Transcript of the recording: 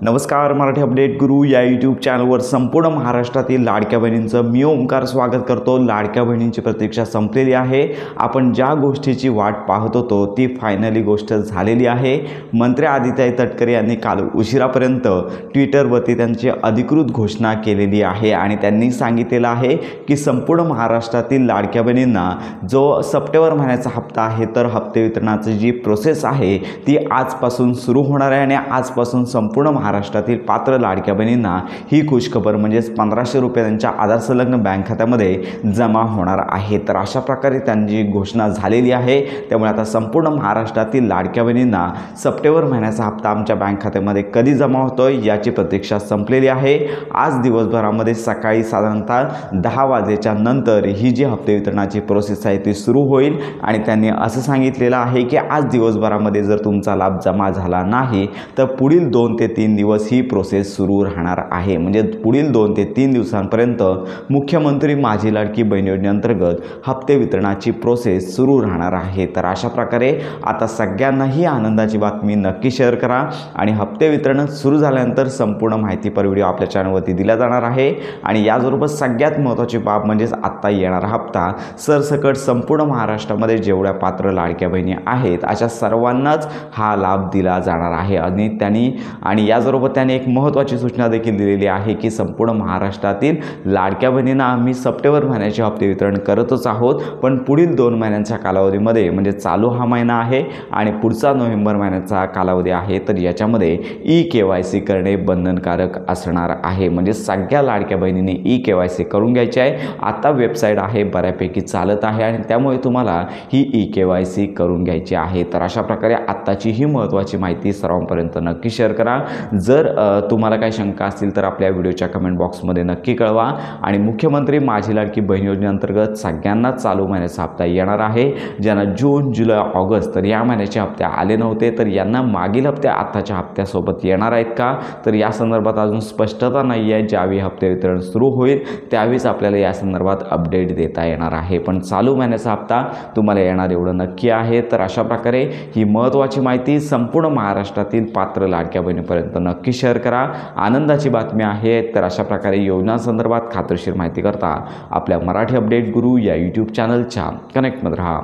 नमस्कार, मराठी अपडेट गुरु या यूट्यूब चॅनलवर संपूर्ण महाराष्ट्रातील लाडक्या बहिणींचं मी ओंकार स्वागत करतो। लाडक्या बहिणींची प्रतीक्षा संपलेली आहे। आपण ज्या गोष्टीची वाट पाहत होतो ती फायनली गोष्ट झालेली आहे। मंत्री आदित्य तटकरे यांनी काल उशिरापर्यंत ट्विटरवरती त्यांची अधिकृत घोषणा केलेली आहे आणि त्यांनी सांगितलेलं आहे की संपूर्ण महाराष्ट्रातील लाडक्या बहिणींना जो सप्टेंबर महिन्याचा हप्ता आहे तर हप्ते वितरणाची जी प्रोसेस आहे ती आजपासून सुरू होणार आहे आणि आजपासून संपूर्ण महाराष्ट्रातील पात्र लाडक्या बहिणींना ही खुशखबर म्हणजे 1500 रुपये त्यांच्या आधार संलग्न बँक खात्यामध्ये जमा होणार आहे। तर अशा प्रकारे त्यांची घोषणा झालेली आहे। त्यामुळे आता संपूर्ण महाराष्ट्रातील लाडक्या बहिणींना सप्टेंबर महिन्याचा हप्ता आमच्या बँक खात्यामध्ये कधी जमा होतोय याची प्रतीक्षा संपलेली आहे। आज दिवसभरामध्ये सकाळी साधारणतः 10 वाजेच्या नंतर ही जी हप्ते वितरणाची प्रोसेस आहे ती सुरू होईल आणि त्यांनी असं सांगितलेलं आहे की आज दिवसभरामध्ये जर तुमचा लाभ जमा झाला नाही तर पुढील 2 ते 3 दिवस ही प्रोसेस सुरू राहणार आहे। म्हणजे पुढील 2 ते 3 दिवसांपर्यंत मुख्यमंत्री माझी लाडकी बहीण योजनेअंतर्गत हप्ते वितरणाची प्रोसेस सुरू राहणार आहे। तर अशा प्रकारे आता सगळ्यांनाही आनंदाची बातमी नक्की शेअर करा आणि हप्ते वितरण सुरू झाल्यानंतर संपूर्ण माहितीपर व्हिडिओ आपल्या चॅनलवरती दिला जाणार आहे। आणि याचबरोबर सगळ्यात महत्त्वाची बाब म्हणजे आता येणारा हप्ता सरसकट संपूर्ण महाराष्ट्रामध्ये जेवढ्या पात्र लाडक्या बहिणी आहेत अशा सर्वांनाच हा लाभ दिला जाणार आहे। आणि याचबरोबर त्याने एक महत्त्वाची सूचना देखील दिलेली आहे की संपूर्ण महाराष्ट्रातील लाडक्या बहिणींना आम्ही सप्टेंबर महिन्याचे हप्ते वितरण करतच आहोत, पण पुढील 2 महिन्यांच्या कालावधीमध्ये म्हणजे चालू हा महिना आहे आणि पुढचा नोव्हेंबर महिन्याचा कालावधी आहे तर याच्यामध्ये ई-KYC करणे बंधनकारक असणार आहे। म्हणजे सगळ्या लाडक्या बहिणींनी ई-KYC करून घ्यायची आहे। आता वेबसाईट आहे बऱ्यापैकी चालत आहे आणि त्यामुळे तुम्हाला ही ई-KYC करून घ्यायची आहे। तर अशा प्रकारे आत्ताची ही महत्त्वाची माहिती सर्वांपर्यंत नक्की शेअर करा। जर तुम्हाला काही शंका असतील तर आपल्या व्हिडिओच्या कमेंट बॉक्समध्ये नक्की कळवा। आणि मुख्यमंत्री माझी लाडकी बहीण योजनेअंतर्गत सगळ्यांना चालू महिन्याचा हप्ता येणार आहे। ज्यांना जून, जुलै, ऑगस्ट तर या महिन्याचे हप्ते आले नव्हते तर यांना मागील हप्ते आताच्या हप्त्यासोबत येणार आहेत का तर या संदर्भात अजून स्पष्टता नाही आहे। ज्यावेळी हप्ते वितरण सुरू होईल त्यावेळीच आपल्याला या संदर्भात अपडेट देता येणार आहे, पण चालू महिन्याचा हप्ता तुम्हाला येणार एवढं नक्की आहे। तर अशा प्रकारे ही महत्त्वाची माहिती संपूर्ण महाराष्ट्रातील पात्र लाडक्या बहिणीपर्यंत नक्की शेअर करा। आनंदाची बातमी आहे। तर अशा प्रकारे योजनांसंदर्भात खात्रीशीर माहिती करता आपल्या मराठी अपडेट गुरु या यूट्यूब चॅनलच्या कनेक्टमध्ये राहा।